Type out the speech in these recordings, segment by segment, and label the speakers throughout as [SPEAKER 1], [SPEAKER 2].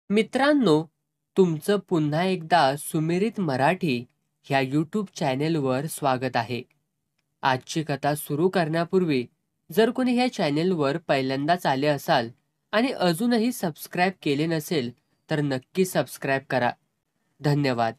[SPEAKER 1] मित्रांनो, तुमचं पुन्हा एकदा सुमिरित मराठी ह्या यूट्यूब चॅनेलवर स्वागत आहे. आजची कथा सुरू करण्यापूर्वी जर कोणी ह्या चॅनेलवर पहिल्यांदाच आले असाल आणि अजूनही सबस्क्राईब केले नसेल तर नक्की सबस्क्राईब करा. धन्यवाद.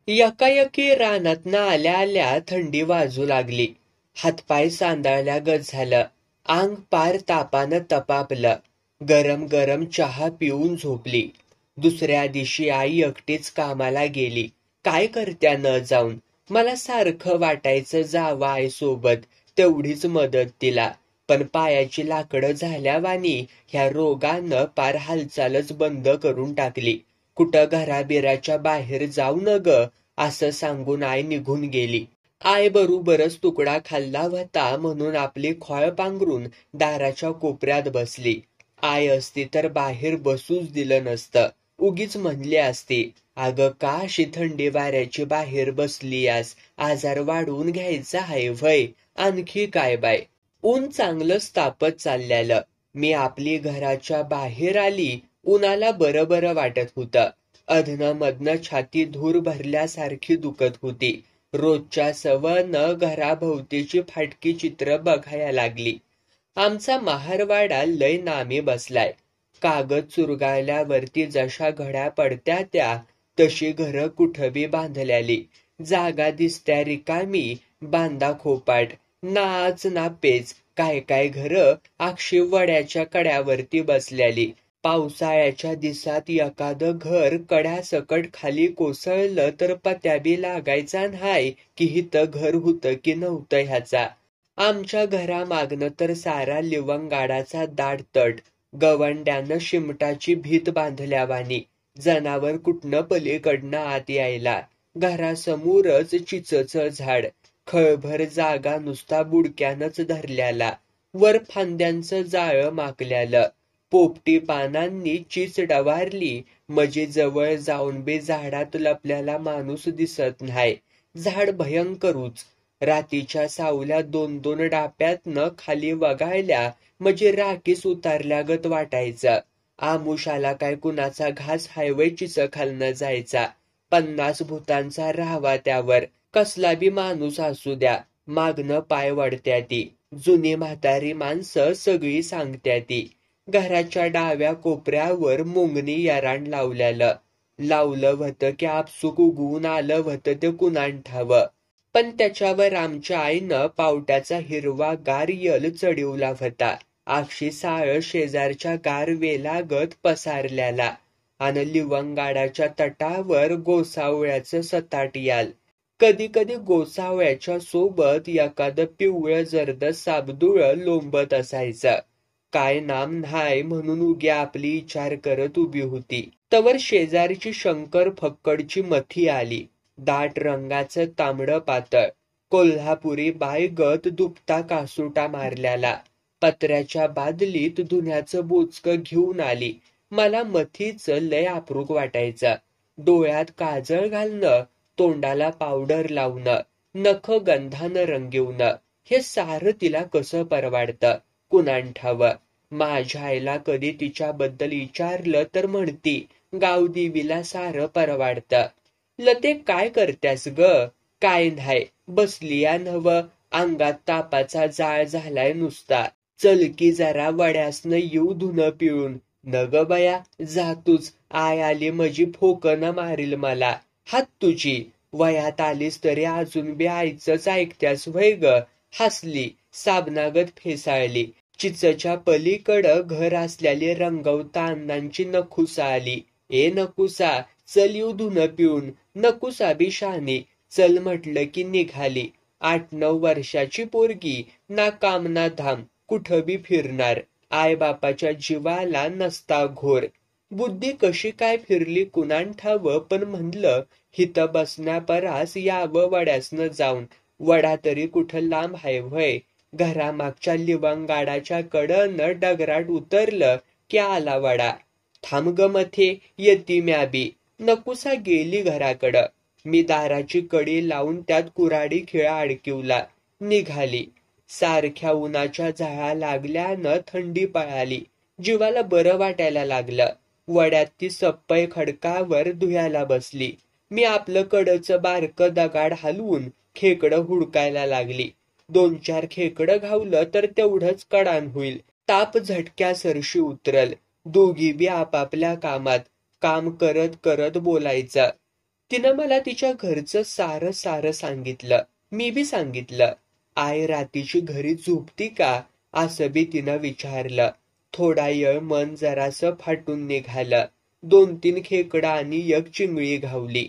[SPEAKER 2] यकायकी रानातनं आल्या आल्या थंडी वाजू लागली. हातपाय सांदाळल्यागत झालं. अंग पार तापानं तपापलं. गरम गरम चहा पिऊन झोपली. दुसऱ्या दिवशी आई एकटीच कामाला गेली. काय करत्या न जाऊन? मला सारखं वाटायचं जावं आईसोबत, तेवढीच मदत तिला. पण पायाची लाकडं झाल्यावानी ह्या रोगानं पार हालचालच बंद करून टाकली. कुठं घराबिराच्या बाहेर जाऊ न ग, असं सांगून आई निघून गेली. आई बरोबरच तुकडा खाल्ला होता म्हणून आपली खोळ पांघरून दाराच्या कोपऱ्यात बसली. आई असती तर बाहेर बसूच दिलं नसतं. उगीच म्हणली असती, अगं का अशी थंडी वाऱ्याची बाहेर बसलीयास? आजार वाढवून घ्यायचा आहे व्हय? आणखी काय बाय? ऊन चांगलंच तापत चालल्यालं. मी आपली घराच्या बाहेर आली. उन्हाला बरं बरं वाटत होतं. अधनं मधनं छाती धूर भरल्यासारखी दुखत होती. रोजच्या सवयनं घराभोवतीची फाटकी चित्र बघायला लागली. आमचा महारवाडा लय नामी बसलाय. कागद चुरगाळल्यावरती जशा घड्या पडत्या त्या तशी घरं कुठं बी बांधल्याली. जागा दिसत्या रिकामी, बांधा खोपाट. नाच ना पेच. काय काय घरं अक्षी वड्याच्या कड्यावरती बसल्याली. पावसाळ्याच्या दिवसात एखादं घर कड्यासकट खाली कोसळलं तर पत्या बी लागायचा न्हाय की हिथं घर होतं की नव्हतं ह्याचा. आमच्या घरामागनं तर सारा लिवंगाडाचा दाट तट. गवंड्यानं शिमटाची भीत बांधल्यावानी. जनावर कुठनं पलीकडनं आत यायला. घरासमोरच चिचचं झाड. खळभर जागा नुसता बुडक्यानंच धरल्याला. वर फांद्यांचं जाळं माकल्यालं. पोपटी पानांनी चीच डवारली म्हणजे जवळ जाऊन बी झाडात लपल्याला माणूस दिसत नाही. झाड भयंकरूच. रातीच्या सावल्या दोन दोन डाप्यातनं खाली वगाळल्या म्हणजे राखीस उतारल्यागत वाटायचं. आमुषाला काय कुणाचा घास हायवे चिच खालनं जायचा. 50 भूतांचा राहावा त्यावर. कसला बी माणूस असू द्या, मागनं पाय वडत्याती. जुनी म्हातारी माणसं सगळी सांगत्याती. घराच्या डाव्या कोपऱ्यावर मुंगनी यराण लावलेलं. लावलं व्हतं की आपसूक उगवून आलं व्हतं ते कुणान ठावं. पण त्याच्यावर आमच्या आईनं पावट्याचा हिरवा गार यल चढवला होता. अक्षी साळ शेजारच्या गार वेलागत पसारल्याला. आणि लिवंगाडाच्या तटावर गोसावळ्याचं सताट याल. कधी कधी गोसावळ्याच्या सोबत एखादं पिवळं जर्द साबदुळं लोंबत असायचं. काय नाम न्हाय म्हणून उगी आपली विचार करत उभी होती. तवर शेजारची शंकर फक्कडची मथी आली. दाट रंगाचं तांबडं पातळ. कोल्हापुरी बायगत दुपता कासुटा मारल्याला. पत्र्याच्या बादलीत धुण्याचं बोचकं घेऊन आली. मला मथीचं लय अप्रूप वाटायचं. डोळ्यात काजळ घालणं, तोंडाला पावडर लावणं, नख गंधानं रंगवणं, हे सारं तिला कसं परवाडतं कुणान ठावं. माझ्या आईला कधी तिच्याबद्दल विचारलं तर म्हणती, गावदेवीला सारं परवाडतं. लते काय करत्यास ग? काय न्हाय, बसलीया नव्ह. अंगात तापाचा जाळ झालाय नुसता. चल की जरा वड्यासनं येऊ धुणं पिळून. न ग बया, जा तूच. आय आली मजी फोकनं मारील मला. हात तुझी. वयात आलीस तरी अजून बी आईचंच ऐकत्यास व्हय ग? हसली, साबणागत फेसाळली. चिचच्या पलीकडं घर असल्याली रंगवता अण्णांची नकुसा आली. ए नकुसा, चल येऊ धुणं पिऊन. नकुसा बी शहाणी. चल म्हटलं की निघाली. 8-9 वर्षाची पोरगी, ना काम ना धाम, कुठं बी फिरणार. आई बापाच्या जीवाला नसता घोर. बुद्धी कशी काय फिरली कुणान ठावं, पण म्हणलं हिथं बसण्यापरास यावं वड्यासनं जाऊन. वडा तरी कुठं लांब हाय व्हय? घरामागच्या लिवंगाडाच्या कडनं डगराट उतरलं की आला वडा. थांब ग मथे, येती म्या बी. नकुसा गेली घराकडं. मी दाराची कडी लावून त्यात कुऱ्हाडी खिळा अडकिवला. निघाली. सारख्या उन्हाच्या झळा लागल्यानं थंडी पळाली. जीवाला बरं वाटायला लागलं. वड्यात ती सप्पई खडकावर धुयाला बसली. मी आपलं कडचं बारकं दगाड हलवून खेकडं हुडकायला लागली. 2-4 खेकडं घावलं तर तेवढंच कडान होईल. ताप झटक्यासरशी उतरल. दोघी बी आपापल्या कामात काम करत करत बोलायचं. तिनं मला तिच्या घरचं सारं सारं सांगितलं. मी बी सांगितलं. आई रातीची घरी झोपती का असं बी तिनं विचारलं. थोडा वेळ मन जरासं फाटून निघालं. 2-3 खेकडं आणि 1 चिंगळी घावली.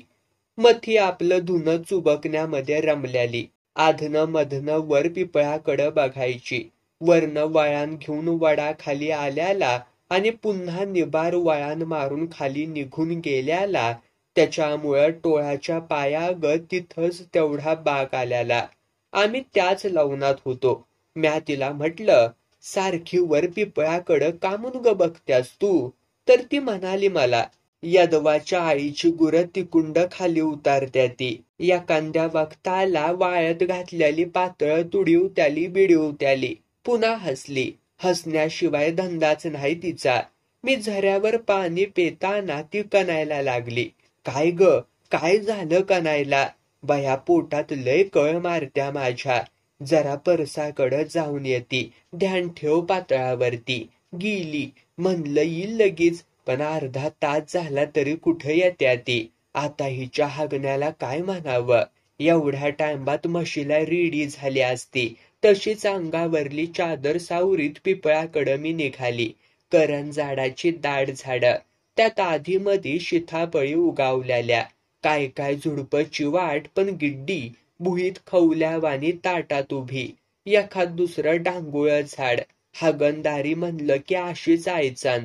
[SPEAKER 2] मथी आपलं धुणं चुबकण्यामध्ये रमल्याली. आधनं मधनं वर पिपळाकडं बघायची. वरनं वळण घेऊन वडा खाली आल्याला आणि पुन्हा निबार वळण मारून खाली निघून गेल्याला त्याच्यामुळं टोळाच्या पायागत तिथंच तेवढा बाग आल्याला. आम्ही त्याच लवणात होतो. म्या तिला म्हटलं, सारखी वर पिपळाकडं का म्हणून ग बघत्यास तू? तर ती म्हणाली मला, यदवाच्या आईची गुरं तिकुंड खाली उतारत्या ती. एखाद्या वक्ताला वाळत घातलेली पातळ तुडीवत्याली बिडीवत्याली. पुन्हा हसली. हसण्याशिवाय धंदाच नाही तिचा. मी झऱ्यावर पाणी पेताना ती कणायला लागली. काय ग, काय झालं कणायला? बया पोटात लय कळ मारत्या माझ्या. जरा परसाकडं जाऊन येती. ध्यान ठेव पातळावरती. गेली. म्हणलं येईल लगीच, पण अर्धा तास झाला तरी कुठं येत्या ती. आता हिच्या हागण्याला काय म्हणावं? एवढ्या टाइमात म्हशीला रेडी झाली असती. तशीच अंगावरली चादर सावरीत पिपळाकडं मी निघाली. करंजाडाची दाट झाडं, त्यात आधीमधी सीताफळी उगावल्याल्या. काय काय झुडपची वाट, पण गिड्डी भुईत खवल्यावानी ताटात उभी. एखाद दुसरं डांगुळ झाड. हागणदारी म्हणलं की अशीच आयचान.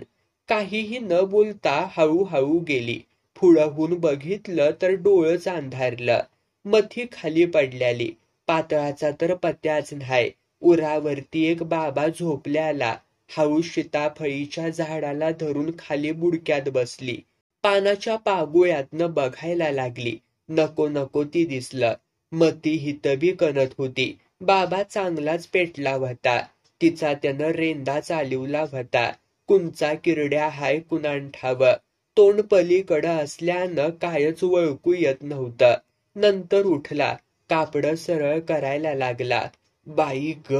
[SPEAKER 2] काहीही न बोलता हळूहळू गेली. पुढं बघितलं तर डोळंच अंधारलं. मथी खाली पडल्याली. पातळाचा तर पत्त्याच नाही. उरावरती एक बाबा झोपल्याला. हळूच सीताफळीच्या झाडाला धरून खाली बुडक्यात बसली. पानाच्या पागोळ्यातनं बघायला लागली. नको नको ती दिसलं. मती हितं बी कणत होती. बाबा चांगलाच पेटला होता. तिचा त्यानं रेंदा चालवला होता. कुंचा किरड्या हाय कुणान ठाव. तोंड पलीकडं असल्यानं कायच वळकू येत नव्हतं. नंतर उठला. कापडं सरळ करायला लागला. बाई ग,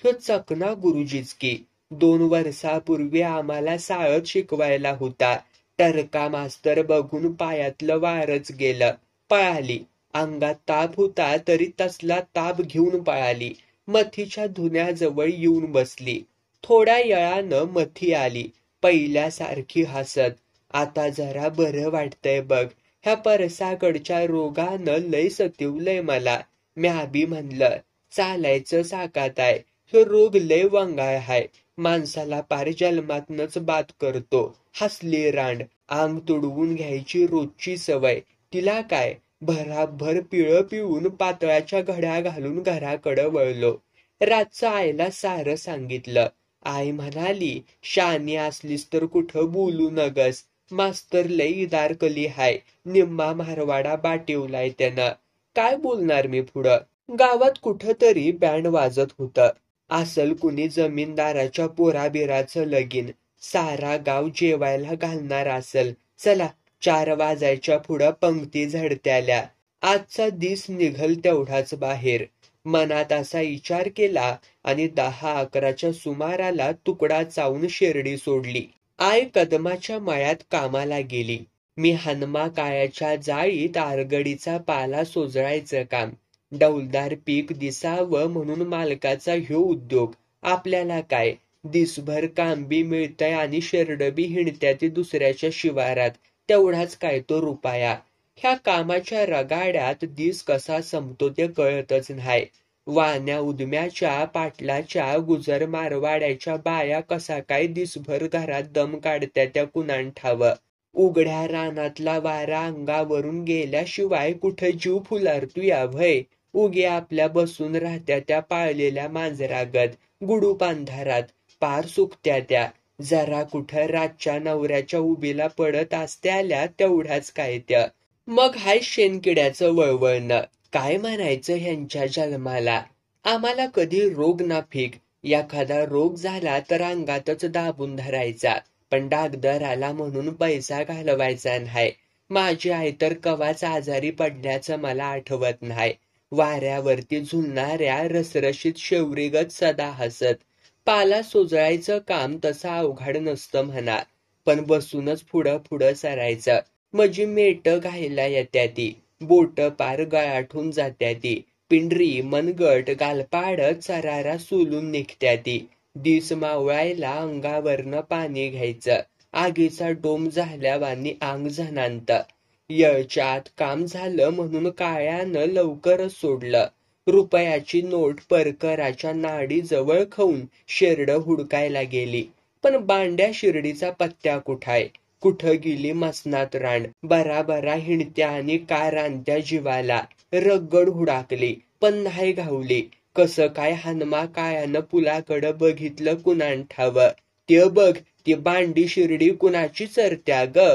[SPEAKER 2] ह्यो चकना गुरुजीच की. 2 वर्षापूर्वी आम्हाला साळत शिकवायला होता. टरका मास्तर बघून पायातलं वारच गेलं. पळाली. अंगात ताप होता तरी तसला ताप घेऊन पळाली. मथीच्या धुण्याजवळ येऊन बसली. थोड्या वेळानं मथी आली. पहिल्यासारखी हसत. आता जरा बरं वाटतंय बघ. ह्या परसाकडच्या रोगानं लय सतिवलंय मला. म्या बी म्हणलं, चालायचं साकात आहे. ह्यो रोग लय वंगाळ हाय. माणसाला पार जन्मातनच बाद करतो. हसली रांड. अंग तुडवून घ्यायची रोजची सवय. तिला काय, भराभर पिळं पिऊन पातळाच्या घड्या घालून घराकडं वळलो. रातचं आईला सारं सांगितलं. आई म्हणाली, शानी असलीस तर कुठं बोलू नगस. मास्तर लय इदारकली हाय. निम्मा मारवाडा बाटिवलाय त्यानं. काय बोलणार मी पुढं? गावात कुठं तरी बँड वाजत होतं. असल कुणी जमीनदाराच्या पोराबिराचं लगीन. सारा गाव जेवायला घालणार असल. चला, 4 वाजायच्या पुढं पंक्ती झडत्याल्या. आजचा दिस निघल तेवढाच बाहेर. मनात असा विचार केला आणि 10-11च्या सुमाराला तुकडा चावून शेरडी सोडली. आई कदमाच्या मळ्यात कामाला गेली. मी हनमा काळ्याच्या जाळीत आरगडीचा पाला सोजळायचं काम. डौलदार पीक दिसावं म्हणून मालकाचा ह्यो उद्योग. आपल्याला काय, दिसभर काम बी मिळतंय आणि शेरडं बी हिंडत्याती दुसऱ्याच्या शिवारात. तेवढाच काय तो रुपया. ह्या कामाच्या रगाड्यात दिस कसा संपतो ते कळतच नाही. वाण्या उदम्याच्या पाटलाच्या गुजर मारवाड्याच्या बाया कसा काय दिसभर घरात दम काढत्या त्या कुणान ठाव. उघड्या रानातला वारा अंगावरून गेल्याशिवाय कुठं जीव फुलारतूया भय. उगे आपल्या बसून राहत्या त्या पाळलेल्या मांजरागत. गुडूप अंधारात पार सुकत्या त्या. जरा कुठं रातच्या नवऱ्याच्या उभीला पडत असत्याल्या तेवढ्याच काय त्या. मग हाय शेणकिड्याचं वळवळणं. काय म्हणायचं ह्यांच्या जन्माला. आम्हाला कधी रोग ना फीक. एखादा रोग झाला तर अंगातच दाबून धरायचा, पण डागदर आला म्हणून पैसा घालवायचा नाही. माझी आई तर कवाच आजारी पडल्याचं मला आठवत नाही. वाऱ्यावरती झुलणाऱ्या रसरशीत शेवरीगत सदा हसत. पाला सोजळायचं काम तसं अवघड नसतं म्हणा, पण बसूनच पुढं पुढं सरायचं. माझी मेट घायला येत्याती, बोट पार गळाठून जात्याती, पिंडरी मनगट गालपाड चरारा सोलून निघत्याती. दिस मावळायला अंगावरनं पाणी घ्यायचं, आगीचा डोम झाल्यावानी अंग झणांत. येळच्या आत काम झालं म्हणून काळ्यानं लवकरच सोडलं. रुपयाची नोट परकराच्या नाडी जवळ खाऊन शेरडं हुडकायला गेली, पण बांड्या शिर्डीचा पत्त्या कुठाय. कुठं गेली मसनात रान. बराबरा हिंडत्या आणि का रानत्या जीवाला. रगड हुडाकली, पण नाही घावली. कसं काय हनुमा काळ्यानं पुलाकडं बघितलं कुणान ठाव. ते बघ, ती बांडी शिर्डी कुणाची चरत्या ग.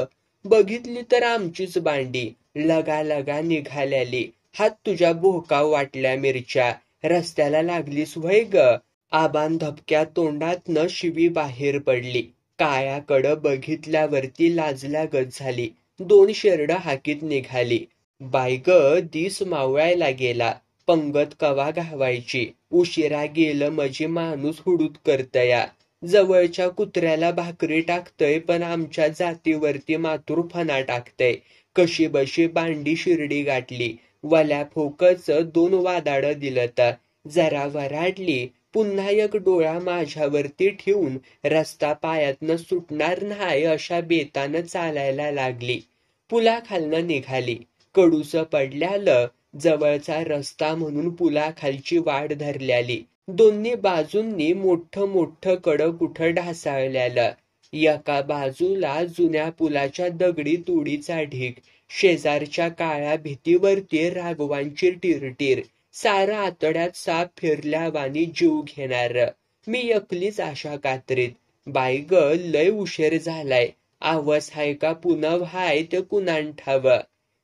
[SPEAKER 2] बघितली तर आमचीच बांडी, लगा लगा निघाल्याली. हात तुझ्या भोकाव वाटल्या मिरच्या, रस्त्याला लागलीस व्हय ग. आबान धपक्या तोंडातनं शिवी बाहेर पडली. काळ्याकडं बघितल्यावरती लाजल्यागत झाली. 2 शेरडं हाकीत निघाली. बाय ग, दिस मावळायला गेला. पंगत कवा घावायची. उशिरा गेलं मजी माणूस हुडूत करतया. जवळच्या कुत्र्याला भाकरी टाकतय, पण आमच्या जातीवरती मातूर फणा टाकतय. कशी बशी बांडी शिर्डी गाठली. वल्या फोकच 2 वादाडं दिलत. जरा वराडली, पुन्हा एक डोळा माझ्यावरती ठेवून रस्ता पायातनं सुटणार नाही अशा बेतानं चालायला लागली. पुलाखालनं निघाली. कडूस पडल्यालं जवळचा रस्ता म्हणून पुलाखालची वाट धरल्याली. दोन्ही बाजूंनी मोठं मोठं कडं कुठं ढासाळल्यालं. एका बाजूला जुन्या पुलाच्या दगडी तुडीचा ढीग, शेजारच्या काळ्या भीतीवरती राघवांची टिरटीर. सारं आतड्यात साप फिरल्यावानी जीव घेणार. मी एकलीच आशा कात्रीत. बाय ग, लय उशीर झालाय. आवाज हाय का पुनव हाय ते कुणान ठाव.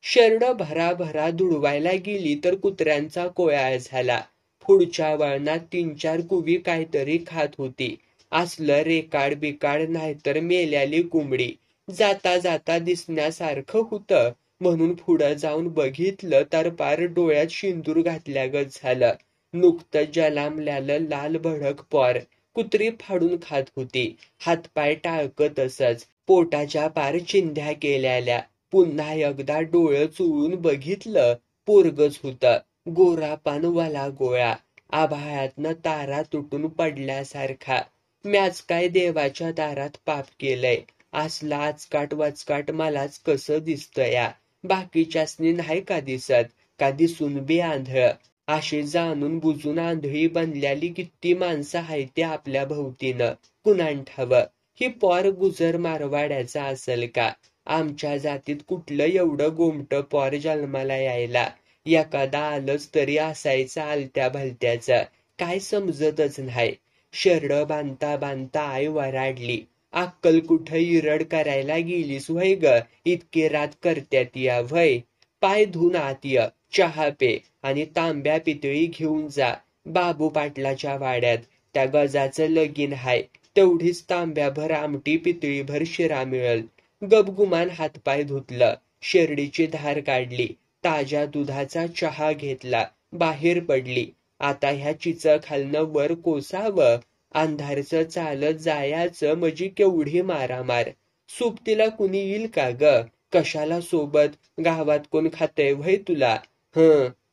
[SPEAKER 2] शेरड भराभरा धुडवायला गेली तर कुत्र्यांचा कोयाळ झाला. पुढच्या वळणात 3-4 कुवी काहीतरी खात होती. असलं रेकाड बिकाड नाहीतर मेल्याली कोंबडी. जाता जाता दिसण्यासारखं होतं म्हणून पुढं जाऊन बघितलं तर पार डोळ्यात शिंदूर घातल्यागत झालं. नुकतं जलामल्यालं लाल भडक पोर कुत्री फाडून खात होती. हातपाय टाळकं तसंच, पोटाच्या पार चिंध्या केल्याल्या. पुन्हा एकदा डोळं चोळून बघितलं, पोरगच होतं. गोरा पान वाला गोळा, आभाळातनं तारा तुटून पडल्यासारखा. म्याच काय देवाच्या दारात पाप केलंय. असला आचकाट वचकाट मलाच कसं दिसतया. बाकीच्यासनी नाही का दिसत, का दिसून बी आंधळ. अशी जाणून बुजून आंधळी बनल्याली किती माणसं हायती आपल्या भोवतीनं, कुणान ठाव. ही पोर गुजर मारवाड्याचा असल का. आमच्या जातीत कुठलं एवढं गोमटं पोर जन्माला यायला. एखादा आलंच तरी असायचं आलत्या भलत्याचं, काय समजतच नाही. शेरड बांधता बांधता आई वराडली. अक्कल कुठं इरड करायला गेलीस व्हय ग. इतकी रात करत्यात या व्हय. पाय धुवून आत य, चहा पे आणि तांब्या पितळी घेऊन जा बाबू पाटलाच्या वाड्यात. त्या गजाचं लगीन हाय. तेवढीच तांब्याभर आमटी पितळीभर शिरा मिळल. गबगुमान हातपाय धुतलं, शेरडीची धार काढली, ताज्या दुधाचा चहा घेतला, बाहेर पडली. आता ह्या चिचखालनं वर कोसावं. अंधारचं चालत जायाचं म्हणजे केवढी मारामार. सुबतीला कुणी येईल का ग. कशाला सोबत, गावात कोण खातय व्हय तुला.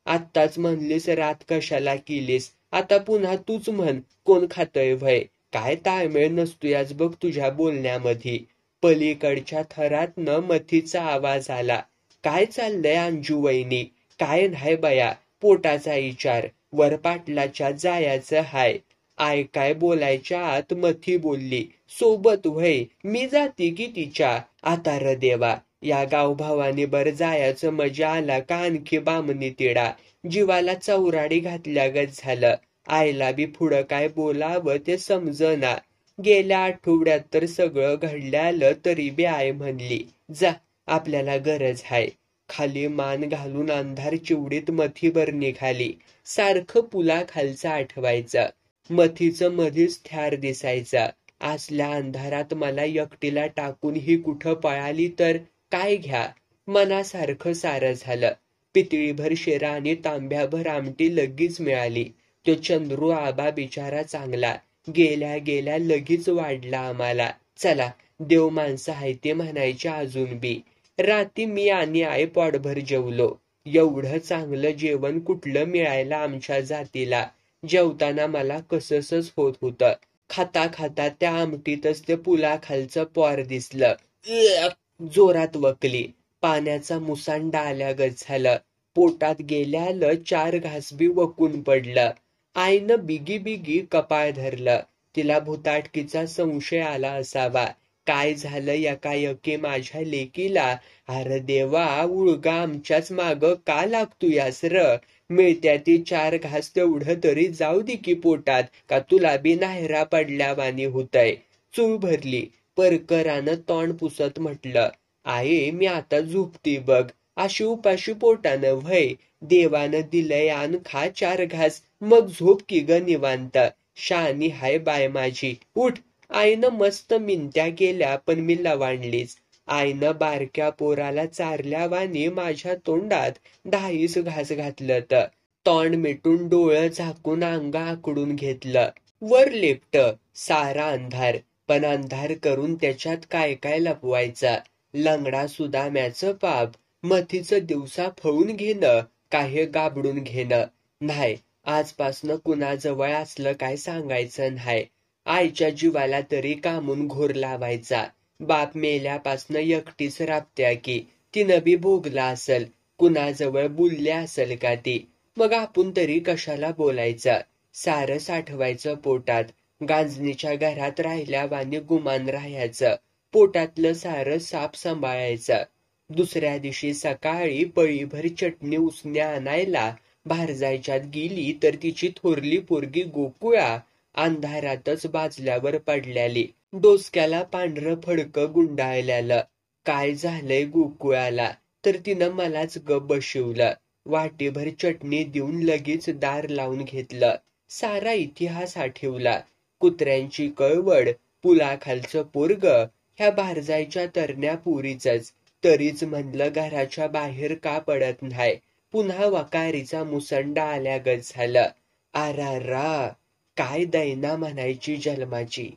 [SPEAKER 2] आत्ताच म्हणलीस रात कशाला केलीस, आता पुन्हा तूच म्हण कोण खातय व्हय. काय ताळमेळ नसतोयाच बघ तुझ्या बोलण्यामध्ये. पलीकडच्या थरातनं मथीचा आवाज आला. काय चाललंय अंजू वहिनी. काय नाही बया, पोटाचा विचार. वर पाटलाच्या जायाचं हाय. आय काय बोलायच्या आत मथी बोलली. सोबत व्हय, मी जाते की तिच्या. आता र देवा, या गावभावानी बर जायाचं मजा आला का आणखी बामणी तिडा. जीवाला चौराडी घातल्यागत झालं. आईला बी पुढं काय बोलावं ते समजना. गेल्या आठवड्यात तर सगळं घडल्यालं तरी बी आई म्हणली, जा आपल्याला गरज हाय. खाली मान घालून अंधार चिवडीत मथीभर निघाली. सारखं पुलाखालचं आठवायचं. मथीचं मधीच थ्यार दिसायचा. असल्या अंधारात मला एकटीला टाकून ही कुठं पळाली तर काय घ्या. मनासारखं सारं झालं. पितळीभर शिरा आणि तांब्याभर आमटी लगेच मिळाली. तो चंद्रू आबा बिचारा चांगला. गेल्या गेल्या लगेच वाढला आम्हाला. चला देव माणसं आहे ते म्हणायचे अजून बी. राती मी आणि आई पोटभर जेवलो. एवढं चांगलं जेवण कुठलं मिळायला आमच्या जातीला. जेवताना मला कसंसच होत होतं. खाता खाता त्या आमटीतच ते पुलाखालचं पोर दिसलं. जोरात वकली. पाण्याचा मुसांडा आल्यागत झालं. पोटात गेल्यालं 4 घास बी वकून पडलं. आईनं बिगी बिगी कपाळ धरलं. तिला भुताटकीचा संशय आला असावा. काय झालं एकाएकी माझ्या लेकीला. अरे देवा, उळगा आमच्याच माग का लागतोयास र. मिळत्या ती 4 घास तेवढं तरी जाऊ दे की पोटात. का तुला बी नाहेरा पडल्यावानी होतय. चूळ भरली. परकरानं तोंड पुसत म्हटलं, आई मी आता झोपती बघ. अशी उपाशी पोटानं व्हय. देवानं दिलंय आण खा 4 घास. मग झोप की ग निवांत. शानी हाय बाय माझी. उठ. आईनं मस्त मिनत्या केल्या पण मी लवाणलीच. आईनं बारक्या पोराला चारल्यावानी माझ्या तोंडात 10 घास घातलं तर. तोंड मिटून डोळं झाकून अंग आकडून घेतलं. वर लेपट. सारा अंधार. पण अंधार करून त्याच्यात काय काय लपवायचा. लंगडा सुदाम्याचं पाप. मथीचं दिवसा फळून घेणं. काही गाबडून घेणं. नाही, आजपासनं कुणाजवळ असलं काय सांगायचं नाही. आईच्या जीवाला तरी कामून घोर लावायचा. बाप मेल्यापासनं एकटीच राबत्या की. तिनं बी भोगला असल. कुणाजवळ बोलले असल का ती. मग आपण तरी कशाला बोलायचं. सारं साठवायचं पोटात. गांजणीच्या घरात राहिल्यावानी गुमान राहायचं. पोटातलं सारं साप सांभाळायचं. दुसऱ्या दिवशी सकाळी पळीभर चटणी उसने आणायला भारजायच्यात गेली तर तिची थोरली पोरगी गोकुळा अंधारातच बाजल्यावर पडल्याली. डोसक्याला पांढरं फडकं गुंडाळल्यालं. काय झालंय गोकुळाला तर तिनं मलाच गप बशिवलं. वाटीभर चटणी देऊन लगेच दार लावून घेतलं. सारा इतिहास आठवला. कुत्र्यांची कळवड, पुलाखालचं पोरग, ह्या भारजायच्या तरण्या पुरीचंच. तरीच म्हणलं घराच्या बाहेर का पडत नाही. पुन्हा वकारीचा मुसंडा आल्यागत झालं. आरारा, काय दैना म्हणायची जन्माची.